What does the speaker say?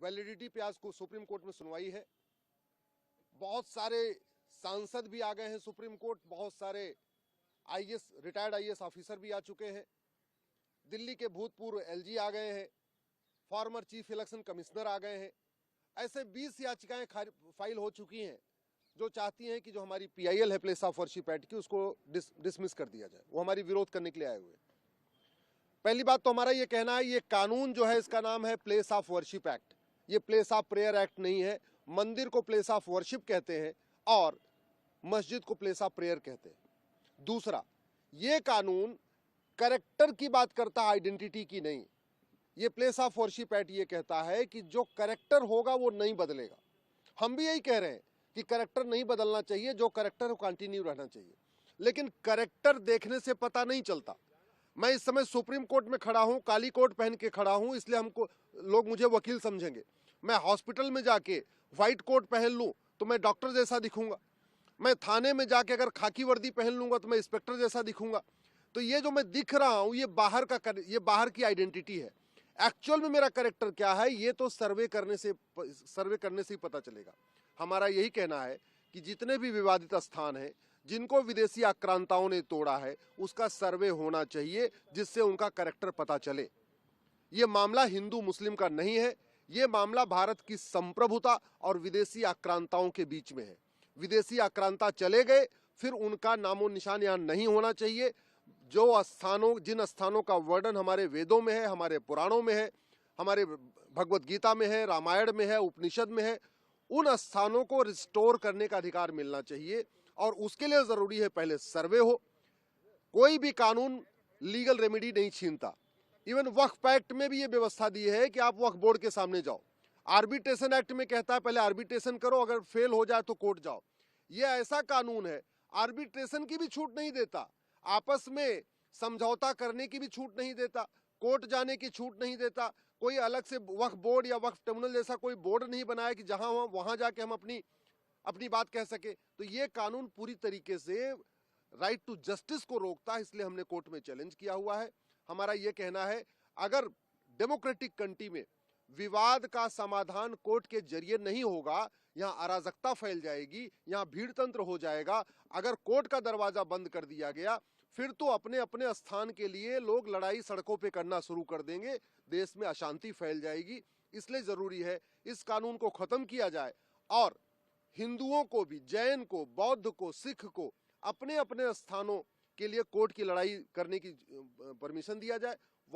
Validity पे आज को सुप्रीम कोर्ट में सुनवाई है। बहुत सारे सांसद भी आ गए हैं सुप्रीम कोर्ट, बहुत सारे आईएएस रिटायर्ड आईएएस ऑफिसर भी आ चुके हैं, दिल्ली के भूतपूर्व एलजी आ गए हैं, फॉर्मर चीफ इलेक्शन कमिश्नर आ गए हैं। ऐसे 20 याचिकाएं फाइल हो चुकी हैं जो चाहती हैं कि जो हमारी पीआईएल है प्लेस ऑफ वर्शिप एक्ट की, उसको डिसमिस कर दिया जाए। वो हमारी विरोध करने के लिए आए हुए। पहली बात तो हमारा ये कहना है, ये कानून जो है इसका नाम है प्लेस ऑफ वर्शिप एक्ट, ये प्लेस ऑफ प्रेयर एक्ट नहीं है। मंदिर को प्लेस ऑफ वर्शिप कहते हैं और मस्जिद को प्लेस ऑफ प्रेयर कहते हैं। दूसरा, ये कानून कैरेक्टर की बात करता है, आइडेंटिटी की नहीं। ये प्लेस ऑफ वर्शिप एक्ट ये कहता है कि जो कैरेक्टर होगा वो नहीं बदलेगा। हम भी यही कह रहे हैं कि कैरेक्टर नहीं बदलना चाहिए, जो कैरेक्टर है कंटिन्यू रहना चाहिए। लेकिन कैरेक्टर देखने से पता नहीं चलता। मैं इस समय सुप्रीम कोर्ट में खड़ा हूं, काली कोट पहन के खड़ा हूं, इसलिए हमको लोग मुझे वकील समझेंगे। मैं हॉस्पिटल में जाके व्हाइट कोट पहन लूं तो मैं डॉक्टर जैसा दिखूंगा। मैं थाने में जाके अगर खाकी वर्दी पहन लूंगा तो मैं इंस्पेक्टर जैसा दिखूंगा। तो ये जो मैं दिख रहा हूं ये बाहर की आइडेंटिटी है। एक्चुअल में मेरा कैरेक्टर क्या है ये तो सर्वे करने से ही पता चलेगा। हमारा यही कहना है कि जितने भी विवादित स्थान हैं जिनको विदेशी आक्रांताओं ने तोड़ा है उसका सर्वे होना चाहिए, जिससे उनका कैरेक्टर पता चले। ये मामला हिंदू मुस्लिम का नहीं है, ये मामला भारत की संप्रभुता और विदेशी आक्रांताओं के बीच में है। विदेशी आक्रांता चले गए, फिर उनका नामो निशान यहाँ नहीं होना चाहिए। जिन स्थानों का वर्णन हमारे वेदों में है, हमारे पुराणों में है, हमारे भगवत गीता में है, रामायण में है, उपनिषद में है, उन स्थानों को रिस्टोर करने का अधिकार मिलना चाहिए। और उसके लिए जरूरी है पहले सर्वे हो। कोई भी कानून लीगल रेमेडी नहीं छीनता। इवन वक्फ एक्ट में भी ये व्यवस्था दी है कि आप वक्फ बोर्ड के सामने जाओ। आर्बिट्रेशन एक्ट में कहता है पहले आर्बिट्रेशन करो, अगर फेल हो जाए तो कोर्ट जाओ। ये ऐसा कानून है, आर्बिट्रेशन की भी छूट नहीं देता, आपस में समझौता करने की भी छूट नहीं देता, कोर्ट जाने की छूट नहीं देता। कोई अलग से वक्फ बोर्ड या वक्फ ट्रिब्यूनल जैसा कोई बोर्ड नहीं बनाया कि जहां वहां जाके हम अपनी बात कह सके। तो ये कानून पूरी तरीके से राइट टू जस्टिस को रोकता है, इसलिए हमने कोर्ट में चैलेंज किया हुआ है। हमारा ये कहना है, अगर डेमोक्रेटिक कंट्री में विवाद का समाधान कोर्ट के जरिए नहीं होगा, यहाँ अराजकता फैल जाएगी, यहाँ भीड़ तंत्र हो जाएगा। अगर कोर्ट का दरवाजा बंद कर दिया गया फिर तो अपने अपने स्थान के लिए लोग लड़ाई सड़कों पे करना शुरू कर देंगे, देश में अशांति फैल जाएगी। इसलिए जरूरी है इस कानून को खत्म किया जाए और हिंदुओं को भी, जैन को, बौद्ध को, सिख को अपने अपने स्थानों के लिए कोर्ट की लड़ाई करने की परमिशन दिया जाए।